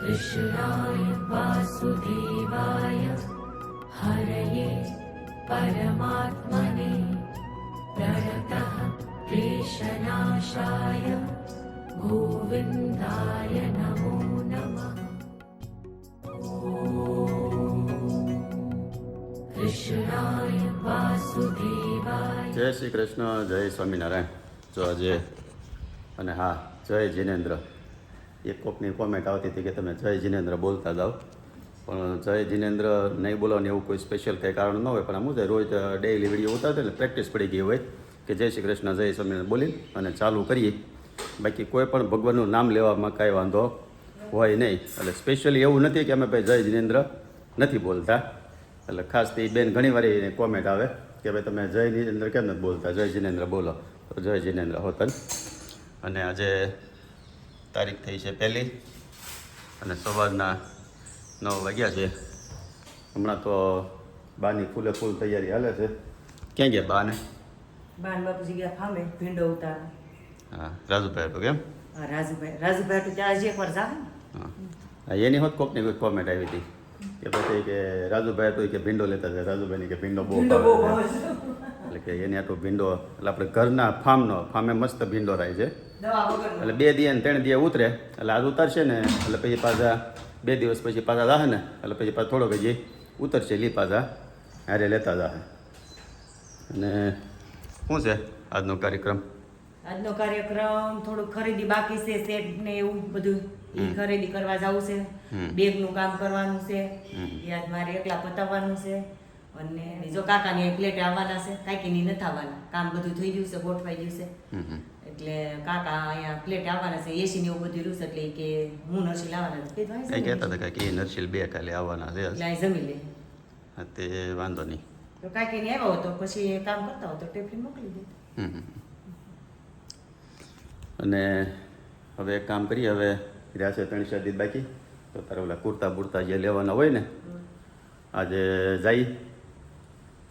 कृष्णाय वासुदेवाय हरये परमात्मने प्रणतः क्लेशनाशाय गोविन्दाय नमो नमः। कृष्णाय वासुदेवाय। जय श्री कृष्ण, जय स्वामीनारायण। जो આજે અને હા, જય જીનેન્દ્ર। એક કોકની કોમેન્ટ આવતી હતી કે તમે જય જીનેન્દ્ર બોલતા જાઓ, પણ જય જીનેન્દ્ર નહીં બોલવાનું એવું કોઈ સ્પેશિયલ કંઈ કારણ ન હોય, પણ આમ જાય રોજ ડેઇલી વિડીયો ઉતારતા એટલે પ્રેક્ટિસ પડી ગઈ હોય કે જય શ્રી કૃષ્ણ, જય સ્વામિનારાયણ બોલી અને ચાલુ કરીએ. બાકી કોઈ પણ ભગવાનનું નામ લેવામાં કાંઈ વાંધો હોય નહીં. એટલે સ્પેશિયલી એવું નથી કે અમે ભાઈ જય જીનેન્દ્ર નથી બોલતા. એટલે ખાસ તે બેન ઘણી વાર એને કોમેન્ટ આવે કે ભાઈ તમે જય જીનેન્દ્ર કેમ નથી બોલતા, જય જીનેન્દ્ર બોલો. તો જય જીનેન્દ્ર હોતન. અને આજે તારીખ થઈ છે 1 અને સવારના 9 વાગ્યા છે. હમણાં તો બાની ફૂલે ફૂલ તૈયારી હાલે છે. ક્યાં ગયા બાને? બાન બાપુજી ગયા ફામે ભીંડો ઉતાર. હા, રાજુભાઈ તો કેમ? હા, રાજુભાઈ તો ત્યાં હજી એકવાર જાહે. હા, એની હોત કોકની કોઈ કોમેન્ટ આવી હતી કે પછી કે રાજુભાઈ તો કે ભીંડો લેતા જાય, રાજુભાઈની કે ભીંડો બહુ ભાવે છે. એટલે કે એને આટલો ભીંડો એટલે આપણે ઘરના ફામે મસ્ત ભીંડો રાય છે. એટલે 2 દિવસ ને 3 દિવસ ઉતરે એટલે આજ ઉતરશે ને એટલે પછી પાછા 2 દિવસ પછી પાછા જાહે ને એટલે પછી પાછા થોડોક હજી ઉતરશે લી પાછા હારે લેતા જાહે. અને શું છે આજનો કાર્યક્રમ? આજનો કાર્યક્રમ થોડું ખરીદી બાકી છે, સેટ ને એવું બધું એ ખરીદી કરવા જવું છે. બેગનું કામ કરવાનું છે, એ આજ મારે એકલા પતાવવાનું છે. અને બીજો કાકાની પ્લેટ આવવાના છે, કાકીની નથી આવવાના, કામ બધું થઈ ગયું છે, ગોઠવાઈ ગયું છે. એટલે કાકા અહીંયા પ્લેટ આવવાના છે, એસી ને એવું બધું રહ્યું છે. એટલે કે હું નરસિંહ લાવવાના છે. કઈ કહેતા હતા કે નરસિંહ 2 કાલે આવવાના છે. એટલે અહીં જમી લે. હા, તે વાંધો નહીં. તો કાકીને આવ્યો હતો પછી કામ કરતા હોય તો ટિફિન મોકલી દે. અને હવે એક કામ કરીએ, હવે રહ્યા છે 3-4 દિવસ બાકી, તો તારે ઓલા કુર્તા બુર્તા જે લેવાના હોય ને આજે જઈ.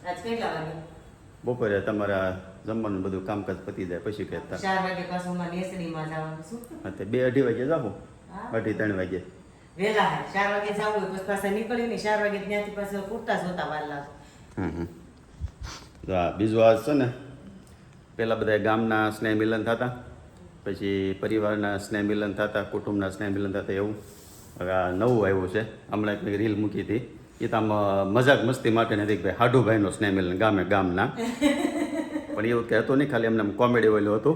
આજ કેટલા વાગે? બપોરે તમારા જમવાનું બધું કામકાજ પતી જાય પછી કહેતા 4 વાગે પાછું મારે નેસડીમાં જવાનું છું. હા, તે 2-2:30 વાગે જાઉં, 2-3 વાગે વેલા 4 વાગે જવું હોય પછી પાછા નીકળી ને 4 વાગે ત્યાંથી પાછા કુર્તા જોતા વાર લાગે. હા, બીજું આજ છે ને પહેલાં બધા ગામના સ્નેહ મિલન થતા, પછી પરિવારના સ્નેહ મિલન થતા, કુટુંબના સ્નેહ મિલન થતા. એવું હવે આ નવું આવ્યું છે. હમણાં એક મેં રીલ મૂકી હતી, એ તો આમ મજાક મસ્તી માટે નથી કે ભાઈ હાડુભાઈનો સ્નેહ મિલન ગામના પણ એવું કહેતો નહીં, ખાલી એમને કોમેડી ઓલું હતું.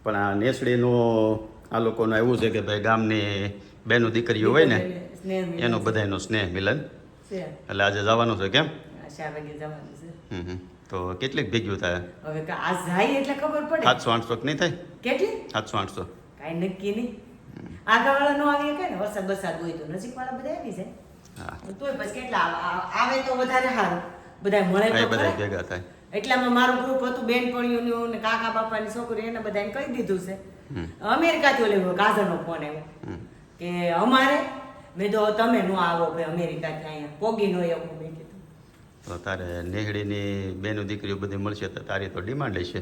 પણ આ નેસડીનું આ લોકોનું એવું છે કે ભાઈ ગામની બેનું દીકરીઓ હોય ને એનું બધાનું સ્નેહ મિલન. એટલે આજે જવાનું છે. કેમ? 4 વાગે જવાનું છે. તો કેટલીક ભેગ્યું થાય? હવે આ જાય એટલે ખબર પડે. 700-800 નહીં થાય? કેટલી? 700-800 કાંઈ નક્કી નહીં. આગળવાળા નો આવી કે ને વરસાદ હોય તો નજીકવાળા બધા આવી જાય. હા, તોય પછી કેટલા આવે તો વધારે સારું, બધા મળે તો બધા ભેગા થાય. એટલામાં મારું ગ્રુપ હતું, બેનપણીઓનું ને કાકા બાપાની છોકરી, એને બધાને કહી દીધું છે. અમેરિકાથી ઓલે કાજલનો ફોન આવ્યો કે અમારે મેં તો તમે નો આવો ભાઈ અમેરિકાથી, અહીંયા પોગી નો એવું મેં કીધું. તો તારે નેહડીની બેનું દીકરીઓ બધી મળશે તો તારી તો ડિમાન્ડ હશે.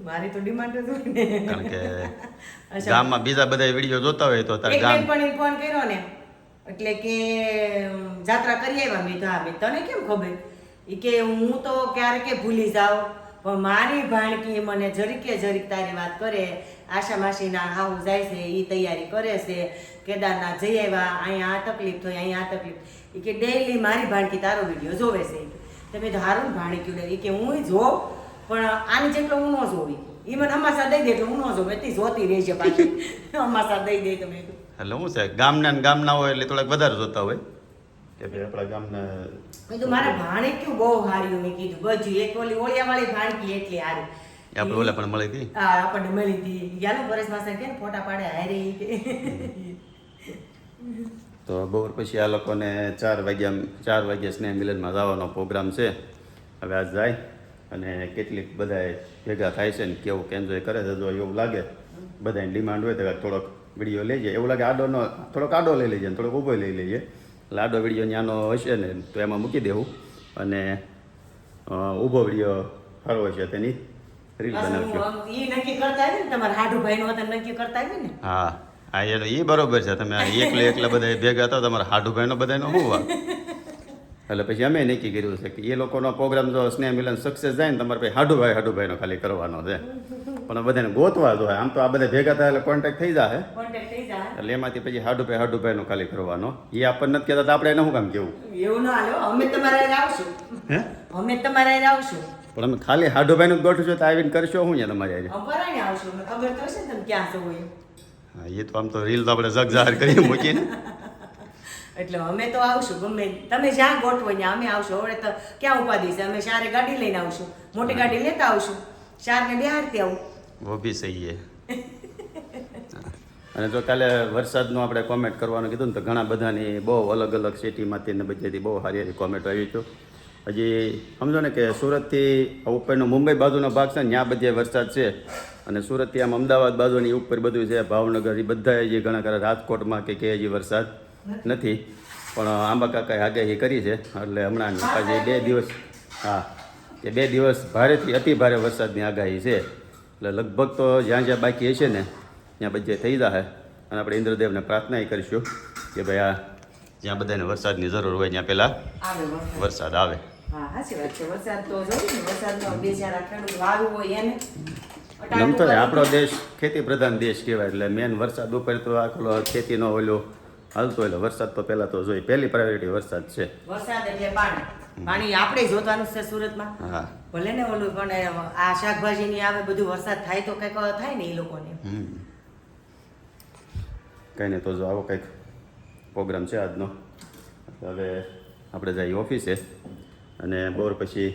મારી તો ડિમાન્ડ જ હોય ને, કારણ કે ગામમાં બીજા બધા વિડીયો જોતા હોય તો તારે ગામ બેનપણીને ફોન કર્યો ને એટલે કે જાત્રા કરી આવ્યા. મેં તો હા, મેં તને કેમ ખબર? એ કે હું તો ક્યારેક ભૂલી જાઉં, પણ મારી ભાણકી મને જરીક તારી વાત કરે. આશા માસીના હાવું જાય છે, એ તૈયારી કરે છે, કેદારનાથ જઈ આવ્યા, અહીંયા આ તકલીફ થઈ, અહીંયા આ તકલીફ. એ કે ડેઈલી મારી ભાણકી તારો વિડીયો જોવે છે. તમે તો હારું ભાણક્યું ને, એ કે હું જોઉં પણ આની જેટલો હું ન જોવી. એ મને અમાસા દઈ દે એટલે હું ન જોઉં, એટલી જોતી રહેશે પાછી. અમાસા દઈ દે તમે. એટલે શું છે, ગામના હોય એટલે થોડાક વધારે જોતા હોય કે ભાઈ આપણા ગામના. કીધું મારા ભાણક્યું બહુ હાર્યું. મેં કીધું બધું એક ઓલી ઓળિયાવાળી ભાણકી એટલી હારી. આપણે ઓલા પણ મળી હતી. હા, આપણને મળી હતી. યાલો પરેશ માસ્ટર કે ફોટા પાડે હારે કે. તો બપોર પછી આ લોકોને 4 વાગ્યા સ્નેહ મિલનમાં જવાનો પ્રોગ્રામ છે. હવે આજ જાય અને કેટલીક બધા ભેગા થાય છે ને કેવું એન્જોય કરે છે. જો એવું લાગે બધાની ડિમાન્ડ હોય તો થોડોક વિડીયો લઈ જાય. એવું લાગે થોડોક આડો લઈ લઈએ, થોડોક ઊભો લઈ લઈએ. એટલે આડો વિડીયો ત્યાંનો હશે ને તો એમાં મૂકી દેવું, અને ઊભો વિડીયો સારો હશે તેની રીલ બનાવજો. ઈ નક્કી કરતા આવી ને તમારા હાડુભાઈ નો નક્કી કરતા આવી ને. હા, હા એ બરોબર છે. તમે એકલા બધા ભેગા થાવ તમારા હાડુભાઈનો બધાનો શું વાત? એટલે પછી અમે નક્કી કર્યું છે કે એ લોકોનો પ્રોગ્રામ જો સ્નેહ મિલન સક્સેસ જાય ને તમારે પછી હાડુભાઈનો ખાલી કરવાનો છે. પણ બધાને ગોતવા જોઈએ. આમ તો આ બધા ભેગા થાય એટલે કોન્ટેક્ટ થઈ જાય. કોન્ટેક્ટ થઈ જાય. એટલે એમાંથી પછી હાડુભાઈનો ખાલી કરવાનો. એ આપણને નથી કહેતા તો આપણે એને શું કામ કેવું? એવું ના હાલો, અમે તમારા હારે આવશું. હે અમે તમારા હારે આવશું. પણ અમે ખાલી હાડુભાઈનું જ ગોઠવશું તો આવીને કરશો શું યા તમારી હારે? પરાણે આવશું. અમને ખબર તો હશે ને તમે ક્યાં છો એ. હા એ તો આમ તો રીલ તો આપણે જગ જાહેર કરી મૂકીને. એટલે અમે તો આવશું ગમે તમે જ્યાં ગોઠવો ત્યાં અમે આવશું. હવે તો ક્યાં ઉપાધિ છે? અમે સારે ગાડી લઈને આવશું, મોટી ગાડી લેતા આવશું, ચારને બિહારતી આવું. વો ભી સહી હે. અને જો કાલે વરસાદનું આપણે કોમેન્ટ કરવાનું કીધું ને તો ઘણા બધાની બહુ અલગ અલગ સિટીમાંથી ને બધેથી બહુ સારી સારી કોમેન્ટ આવી છે. હજી સમજો ને કે સુરતથી ઉપરનો મુંબઈ બાજુનો ભાગ છે ને ત્યાં બધે વરસાદ છે. અને સુરતથી આમ અમદાવાદ બાજુની ઉપર બધું છે, ભાવનગર એ બધા હજી ઘણા ખરા રાજકોટમાં કે હજી વરસાદ નથી. પણ આંબા કાકાએ આગાહી કરી છે એટલે હમણાં પાછી 2 દિવસ કે 2 દિવસ ભારેથી અતિ ભારે વરસાદની આગાહી છે. એટલે લગભગ તો જ્યાં જ્યાં બાકી હશે ને ત્યાં બધે થઈ જશે. અને આપણે ઇન્દ્રદેવને પ્રાર્થના કરીશું કે ભાઈ આ જ્યાં બધાને વરસાદની જરૂર હોય ત્યાં પહેલાં વરસાદ આવે. હા સાચી વાત છે. વરસાદ તો જોઈએ ને, વરસાદનો બેચારા ખેડૂત વાવ્યું હોય એને. એમ તો આપણો દેશ ખેતી પ્રધાન દેશ કહેવાય એટલે મેન વરસાદ ઉપર તો આખો ખેતીનો ઓલો હાલતો એટલે વરસાદ તો પહેલાં તો જોઈએ. પહેલી પ્રાયોરિટી વરસાદ છે. વરસાદ એટલે પાણી. પાણી આપણે જોવાનું છે સુરતમાં. હા ભલે ને ઓલું પણ આ શાકભાજી ની આવે બધું વરસાદ થાય તો કંઈક થાય ને એ લોકોને. કંઈ નહીં તો જો આવો કંઈક પ્રોગ્રામ છે આજનો. હવે આપણે જઈએ ઓફિસે અને બોર પછી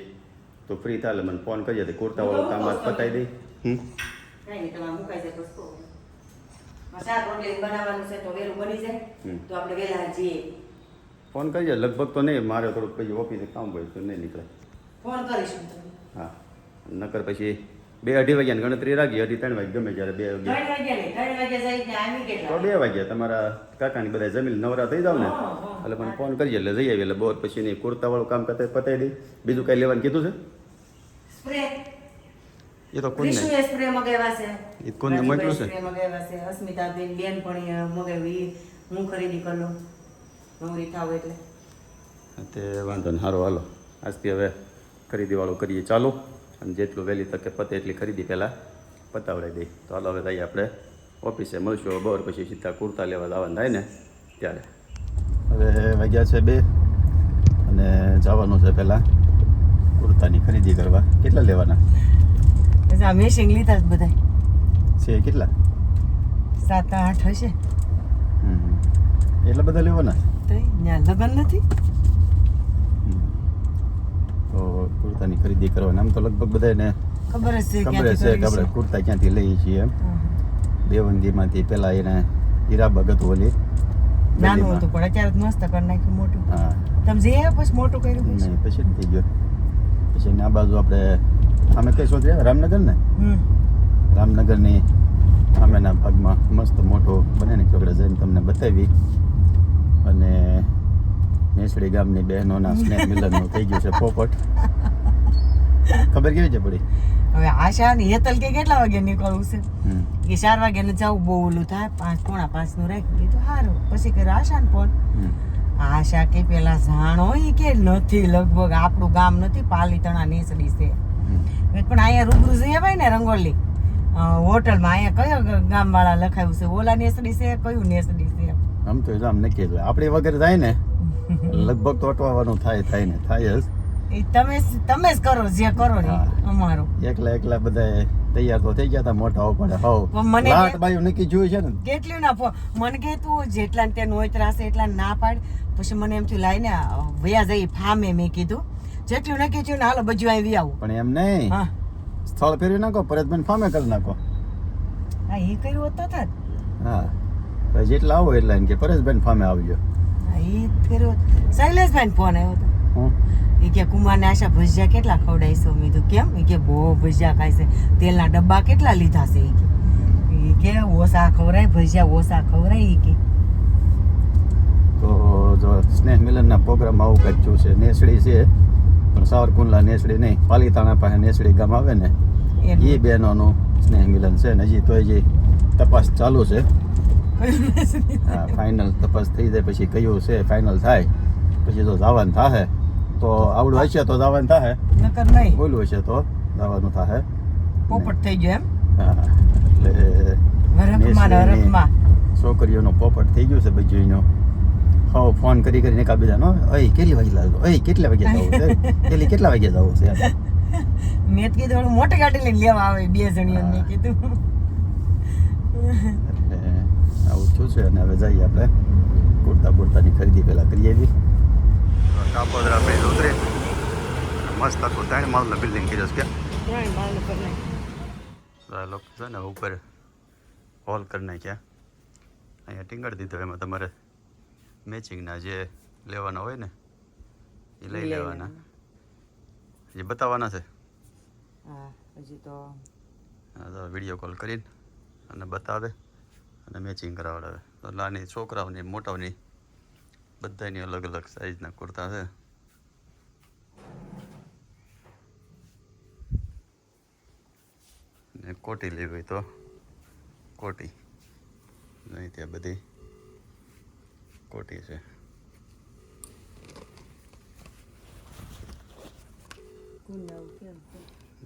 તો ફ્રી થાય એટલે મને ફોન કરીએ તો કુર્તાવાળું કામ આજ પતાવી દઈ. કંઈ નહીં તમારે મુકાઈ જાય બસ. શાક રોટલી બનાવવાનું છે તો વહેલું બની જાય તો આપણે વહેલા જઈએ. ફોન કરીએ લગભગ તો નહીં, મારે થોડુંક પછી ઓફિસે કામ હોય તો નહીં નીકળે. ફોન કરીશું તમે. હા નકર પછી 2-2:30 વાગ્યાની ગણતરી રાખી. 2-3 વાગે ગમે જ્યારે 2 વાગે 3 વાગ્યા નહીં, 3 વાગ્યા જાય ત્યાં આવી તો કેટલા 2 વાગ્યા તમારા કાકાની બધા જમીન નવરા થઈ જાવ ને એટલે મને ફોન કરીએ એટલે જઈ આવીએ. એટલે બોર પછી નહીં કુર્તાવાળું કામ કરતા પતાવી દઈ. બીજું કાંઈ લેવાનું કીધું છે? સ્પ્રે એ તો કોને વિશુએ સ્પ્રે મગાવ્યા છે. એ કોને મોકલું છે? સ્પ્રે મગાવ્યા છે. અસ્મિતાબેન પણ મગાવી. હું ખરીદી કરી લઉં નવરી થાવ એટલે. તે વાંધો ને સારું હાલો આજથી હવે ખરીદીવાળું કરીએ ચાલુ. અને જેટલું વહેલી તકે પતે એટલી ખરીદી પહેલાં પતાવડાવી દઈ. તો હાલો હવે જઈએ આપણે ઓફિસે મળશું. બપોર પછી સીધા કુર્તા લેવા જવાનું થાય ને ત્યારે. હવે વાગ્યા છે 2 અને જવાનું છે પહેલાં કુર્તાની ખરીદી કરવા. કેટલા લેવાના આ મેશિંગ લીધા જ બધા છે? કેટલા? 7-8 હશે. એટલા બધા લેવાના? તો ત્યાં લગન નથી તો કુર્તાની ખરીદી કરવાની. આમ તો લગભગ બધાને ખબર જ છે ખબર છે કે આપણે કુર્તા ક્યાંથી લઈએ છીએ એમ. દેવંગીમાંથી પેલા એને હીરાબાગ હતું ઓલી નાનું હતું પણ અત્યારે મસ્ત કરી નાખ્યું મોટું. હા તમે જે પછી મોટું કર્યું નહીં પછી નથી ગયો. પછી આ બાજુ આપણે અમે કઈ શોધ્યા રામનગર ને રામનગરની સામેના ભાગમાં મસ્ત મોટો બને ને ચોકડે જઈને તમને બતાવી. અને નેસડી ગામની બહેનોના સ્નેહ મિલનનું થઈ ગયું છે પોપટ. ખબર કેવી છે પડી? હવે આશા ને હેતલ કે કેટલા વાગે નીકળવું છે કે 4 વાગે ને જવું બહુ ઓલું થાય 4:45 નું રાખી દીધું સારું. પછી કર્યો આશા ને ફોન. આશા કે પેલા જાણો ઈ કે નથી લગભગ આપણું ગામ નથી પાલીતાણા નેસડી છે પણ અહીંયા રૂબરૂ જઈ આવાય ને રંગોલી હોટલમાં. અહીંયા કયો ગામ વાળા લખાયું છે? ઓલા નેસડી છે કયું નેસડી છે? આમ તો આમ નક્કી જ આપણે વગર જાય ને લગભગ તો અટવાવાનું થાય ને થાય જ. એ તમે જ કરો જે કરો ને અમારું. એકલા બધા તૈયાર તો થઈ ગયા હતા મોટા પડે હાવ લાટ બાયું નક્કી જોયું છે ને કેટલું ના મને કે તું જેટલા ને ત્યાં નોતરા છે એટલા ના પાડ. પછી મને એમ થયું લાઈને વયા જઈ ફામે. મેં કીધું જેટલું નક્કી થયું ને હાલો બધું આવી આવું. પણ એમ નહીં સ્થળ ફેરવી નાખો પરેશભાઈ ફામે કરી નાખો. હા એ કર્યું હોત તો થાત. હા જેટલા આવો એટલા એમ કે પરેશભાઈ ફામે આવજો. હા એ કર્યું. શૈલેષભાઈ ને ફોન આવ્યો હતો. એ કે કુમારને આશા ભજીયા કેટલા ખવડાવીશો? મેં કીધું કેમ? એ કે બહુ ભજીયા ખાય છે. તેલના ડબ્બા કેટલા લીધા છે? એ કે ઓછા ખવડાય ભજીયા ઓછા ખવડાય. એ કે તો જો સ્નેહ મિલનના પ્રોગ્રામ આવું કંઈક થયું છે. નેસડી છે પણ સાવરકુંડલા નેસડી નહીં, પાલીતાણા પાસે નેસડી ગામ આવે ને એ બહેનોનું સ્નેહ મિલન છે ને હજી તો હજી તપાસ ચાલુ છે. હા ફાઇનલ તપાસ થઈ જાય પછી કયું છે ફાઇનલ થાય પછી જો જવાનું થાય તો આવડું હશે તો જવાનું થાય, નકર નહીં. બોલવું હશે તો જવાનું થાય. પોપટ થઈ ગયો એમ. હા એટલે હરખમાં ને હરખમાં. છોકરીઓનો પોપટ થઈ ગયું છે બીજું હવે ફોન કરી કરીને એકા બીજાનો અય કેટલી વાગે લાગો, અય કેટલા વાગે જવું છે, કેટલા વાગે જવું છે એમ. મેં તો કીધું ઓલું મોટી ગાડી લઈને લેવા આવે 2 જણીઓ મેં કીધું. એટલે આવું થયું છે અને હવે જઈએ આપણે કુર્તાની ખરીદી પહેલાં કરી આવી. કાપોદરા આપણે ઉતરે મસ્ત આખું 3 માળનું બિલ્ડિંગ કર્યો છે કે લોકો છે ને ઉપર હોલ કરી નાખ્યા, અહીંયા ટીંગાડી દીધો. એમાં તમારે મેચિંગના જે લેવાના હોય ને એ લઈ લેવાના, જે બતાવવાના છે. હા હજી તો વિડીયો કોલ કરીને અને બતાવે અને મેચિંગ કરાવડાવે. તો નાની છોકરાઓની મોટાઓની બધાની અલગ અલગ સાઈઝના કુર્તા છે. ને કોટી લેવી હોય તો કોટી, નહીં ત્યાં બધી કોટી છે.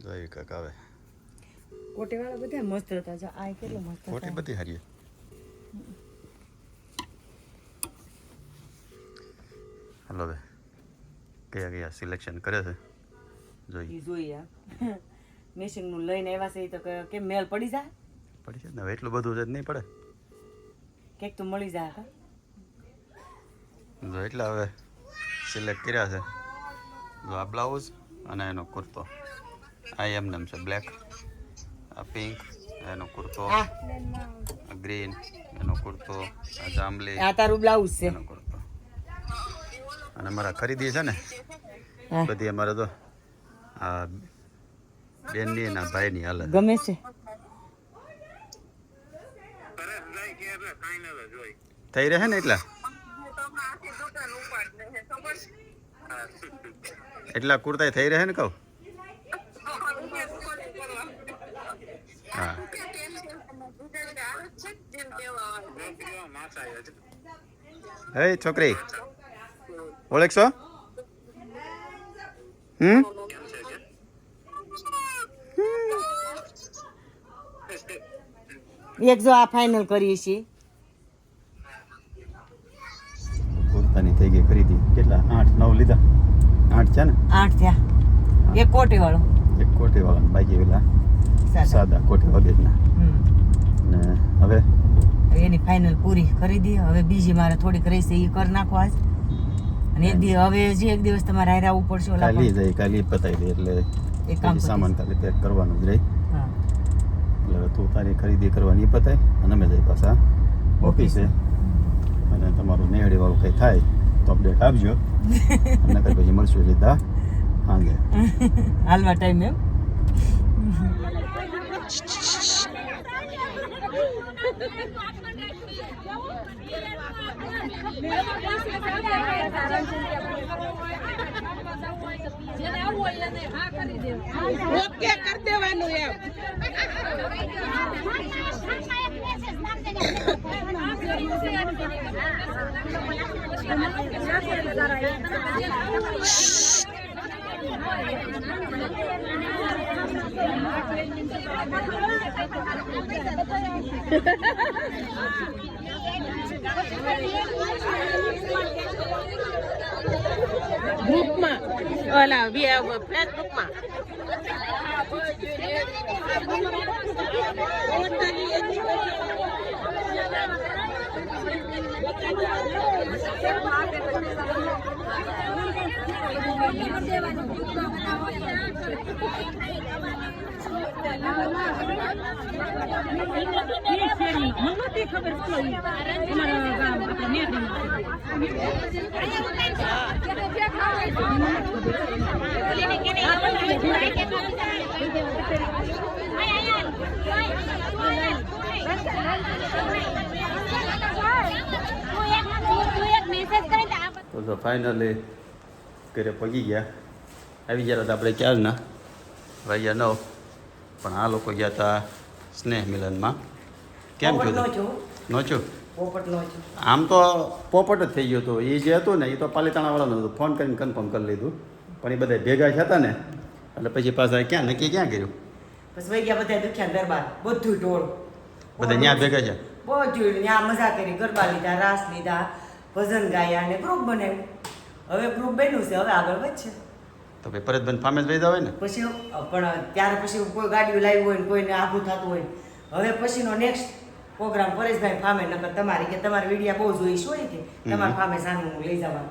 જોઈ કાંક આવે કોટી વાળા બધા મસ્ત હતા. જો આ કેટલો મસ્ત હતો. કોટી બધી હારી. હાલો હવે કયા કયા સિલેક્શન કરે છે જોઈએ. જોઈએ મેશિંગ નું લઈને આવ્યા છે તો કેમ મેલ પડી જાય? પડી છે ને હવે એટલું બધું જ નહીં પડે, કેક તો મળી જાય. જો એટલા હવે સિલેક્ટ કર્યા છે. જો આ બ્લાઉઝ અને એનો કુર્તો, આ એમને છે બ્લેક, આ પિંક એનો કુર્તો, આ ગ્રીન એનો કુર્તો, આ જાંબલી આ તારું બ્લાઉઝ છે એનો કુર્તો. અને મારા ખરીદી છે ને બધી અમારે તો આ બેનની અને ભાઈની હાલત ગમે છે. થઈ રહે ને એટલા કુર્તા થઈ રહે ને કહું. હા હે છોકરી ઓળખશો? એક જો આ ફાઇનલ કરીએ છીએ. કુર્તાની થઈ ગઈ ખરીદી. કેટલા 8-9 લીધા? 8 છે ને? 8 થયા. એક કોટી વાળો, એક કોટી વાળા, બાકી પેલા સાદા કોટી વગેરેના. ને હવે એની ફાઇનલ પૂરી કરી દી. હવે બીજી મારે થોડીક રહેશે એ કરી નાખો આજ. અને એક દી હવે હજી એક દિવસ તમારે હારે આવવું પડશે. ઓલા કાલી જાય કાલી પતાવી દે એટલે એક કામ સામાન ખાલી પેક કરવાનું જ રહી. હા એટલે હવે તું તારી ખરીદી કરવાની પતાય અને અમે જઈ પાછા ઓફિસે. અને તમારું નેહડી વાળું કંઈ થાય તો અપડેટ આપજો. નકર પછી મળશું સીધા હાંગે હાલવા ટાઈમ એમ. ઓકે કરી દેવાનું એમ. ગ્રુપમાં ઓલા ફેસબુકમાં તો ફાઇનલી ઘરે પગી ગયા. આવી ગયા હતા આપણે ક્યારના વાગ્યા 9, પણ આ લોકો ગયા હતા સ્નેહ મિલનમાં. કેમ થયું? નોચું પોપટનો જ આમ તો પોપટ જ થઈ ગયો હતો એ જે હતું ને એ તો પાલીતાણાવાળાનું હતું ફોન કરીને કન્ફર્મ કરી લીધું પણ એ બધા ભેગા જ હતા ને એટલે પછી પાછા ક્યાં નક્કી ક્યાં કર્યું પછી વહી ગયા બધા દુખ્યા દરબાર બધું ટોળ બધા ત્યાં ભેગા છે બધું ત્યાં મજા કરી ગરબા લીધા રાસ લીધા ભજન ગાયા અને ગ્રુપ બનાવ્યું હવે ગ્રુપ બન્યું છે હવે આગળ વધશે તો ભાઈ પરતબેન ફામે જ વહી હોય ને પછી પણ ત્યારે પછી કોઈ ગાડીઓ લાવી હોય ને કોઈને આઘું થતું હોય હવે પછીનો નેક્સ્ટ પ્રોગ્રામ પરેશભાઈ ફામે નકર તમારી કે તમારી વિડીયા બહુ જોઈશ હોય કે તમારા ફામે સાનું લઈ જવાનું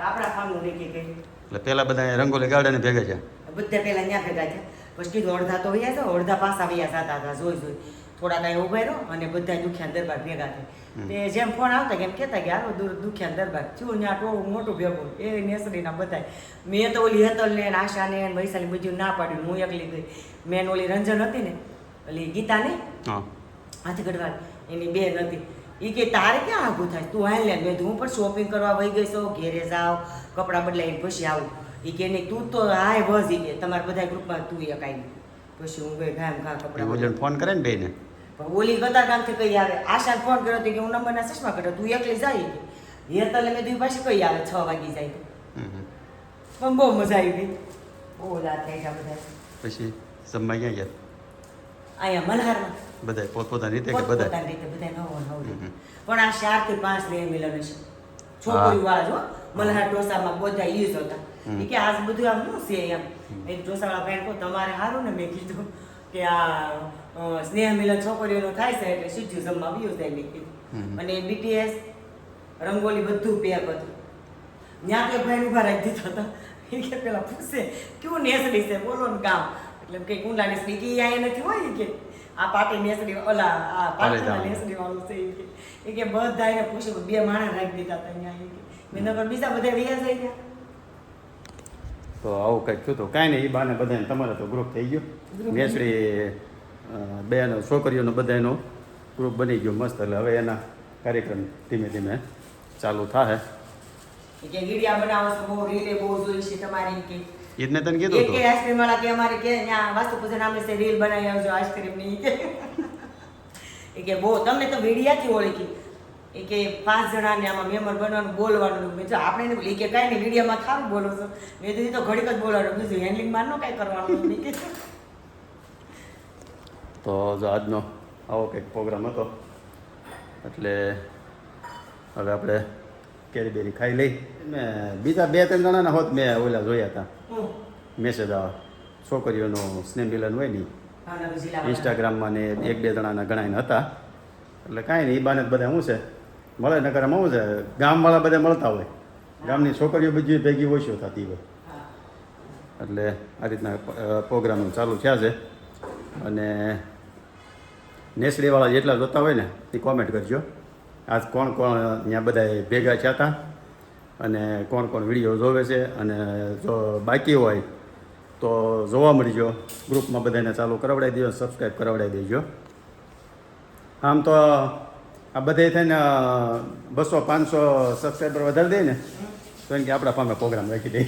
આપણા ફામનું નક્કી કર્યું એટલે પહેલાં બધા રંગોલી ગાર્ડને ભેગા છે બધા પહેલા ત્યાં ભેગા છે પછી કીધું અડધા તો વૈયા છે અડધા પાસા વૈયા જતા હતા જોઈ થોડા કાંઈ ઉભા રહ્યો અને બધા દુખ્યા દરબાર ભેગા થાય તે જેમ ફોન આવતા કે એમ કહેતા કે હાલો દૂર દુખ્યા દરબાર છું ત્યાં ટોળું મોટું ભેગું એ નેસરીના બધા મેં તો ઓલી હેતલને આશાને વૈશાલી બધું ના પાડ્યું હું એકલી ગઈ મેન ઓલી રંજન હતી ને ઓલી ગીતાને હા હાથી ગઢવાલ એની બેન હતી એ કે તારે ક્યાં આઘું થાય તું હાલ લે મેં હું પણ શોપિંગ કરવા વહી ગઈ છો ઘેરે જાવ કપડાં બદલાઈને પછી આવું એ કે નહીં તું તો હાય બસ એ કે તમારા બધા ગ્રુપમાં તું એ કાંઈ પછી હું ગઈ ઘામ ઘા કપડાં ઓજણ ફોન કરે ને બેને ઓલી ગતા ગામથી કઈ આવે આશાને ફોન કર્યો હતો કે હું નંબરના ચશ્મા કર્યો તું એકલી જાય કે હેતલે મેં તું પાછી કઈ આવે 6 વાગી જાય તો પણ બહુ મજા આવી ગઈ બહુ રાત થઈ ગયા બધા પછી જમવા ક્યાં ગયા અહીંયા મલ્હારમાં બધા પોતપોતાની રીતે કે બધા પોતપોતાની રીતે બધા નવો રીતે પણ આ 4 થી 5 ને મિલન છે છોકરી વાળા જો મલ્હાર ઢોસામાં બધા યુઝ હતા એ કે આજ બધું આમ શું છે એમ એ ઢોસાવાળા ભાઈ કહો તમારે સારું ને મેં કીધું કે આ સ્નેહ મિલન છોકરીઓનું થાય છે એટલે સીધું જમવા આવ્યું થાય મેં કીધું અને બીટીએસ રંગોલી બધું પેક હતું ત્યાં કે ભાઈ ઉભા રાખી દીધો હતો એ કે પેલા પૂછે કેવું નેસડી છે બોલો ને કામ એટલે કંઈક ઊંડા નેસડી કે અહીંયા નથી હોય કે આ પાટી નેસડી ઓલા આ પાટીના નેસડી વાળું છે એ કે બધા એને પૂછ્યું 2 માણસ રાખી દીધા હતા અહીંયા એ કે મેં નગર બીજા બધા વ્યાજ થઈ ગયા તો આવું કંઈક થયું તો કાંઈ નહીં એ બાને બધાને તમારે તો ગ્રુપ થઈ ગયું નેસડી બેનો છોકરીઓનો બધાનો ગ્રુપ બની ગયો મસ્ત એટલે હવે એના કાર્યક્રમ ધીમે ધીમે ચાલુ થાય કે વિડિયા બનાવો છો બહુ રીલે બહુ જોઈ છે તમારી કે ઈ જ મેં તને કીધું એક હતું આઈસ્ક્રીમ વાળા કે અમારે કે ત્યાં વાસ્તુ પૂજન આમે છે રીલ બનાવી આવજો આઈસ્ક્રીમ ની એ કે બહુ તમને તો વિડિયાથી ઓળખી એ કે 5 જણાને આમાં મેમ્બર બનવાનું બોલવાનું મેં જો આપણે નહીં બોલી કે કાંઈ નહીં વિડીયોમાં ખારું બોલો છો મેં તો ઘડીક જ બોલવાનું બીજું હેન્ડલિંગમાં ન કાંઈ કરવાનું મેં કીધું તો જો આજનો આવો કંઈક પ્રોગ્રામ હતો એટલે હવે આપણે કેરી બેરી ખાઈ લઈ મેં બીજા 2-3 જણાના હોત મેં ઓલા જોયા હતા મેસેજ આવે છોકરીઓનો સ્નેહ મિલન હોય ને ઇન્સ્ટાગ્રામમાં ને 1-2 જણાના ગણાઈને હતા એટલે કાંઈ નહીં એ બાને બધા શું છે મળે નકર આમાં શું છે ગામવાળા બધા મળતા હોય ગામની છોકરીઓ બધી ભેગી ઓછો થતી હોય એટલે આ રીતના પ્રોગ્રામ ચાલુ થયા છે અને નેસડીવાળા જેટલા જોતા હોય ને એ કોમેન્ટ કરજો આજ કોણ કોણ ત્યાં બધા ભેગા થયા હતા અને કોણ કોણ વિડીયો જોવે છે અને જો બાકી હોય તો જોવા મળજો ગ્રુપમાં બધાને ચાલુ કરાવડાવી દેજો સબસ્ક્રાઈબ કરાવડાવી દેજો આમ તો આ બધે થઈને 200-500 સબસ્ક્રાઈબર વધારી દે ને તો એમ કે આપણા પામે પ્રોગ્રામ રાખી દઈએ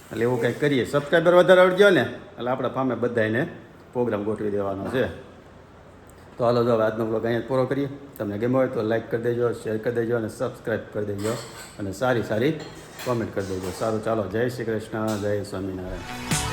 એટલે એવું કંઈક કરીએ સબસ્ક્રાઈબર વધારે આવડજો ને એટલે આપણા પામે બધાને પ્રોગ્રામ ગોઠવી દેવાનો છે તો હાલો જો હવે આજનો બ્લોગ અહીંયા પૂરો કરીએ તમને ગમ્યો હોય તો લાઈક કરી દેજો શેર કરી દેજો અને સબસ્ક્રાઈબ કરી દેજો અને સારી કોમેન્ટ કરી દેજો સારું ચાલો જય શ્રી કૃષ્ણ જય સ્વામિનારાયણ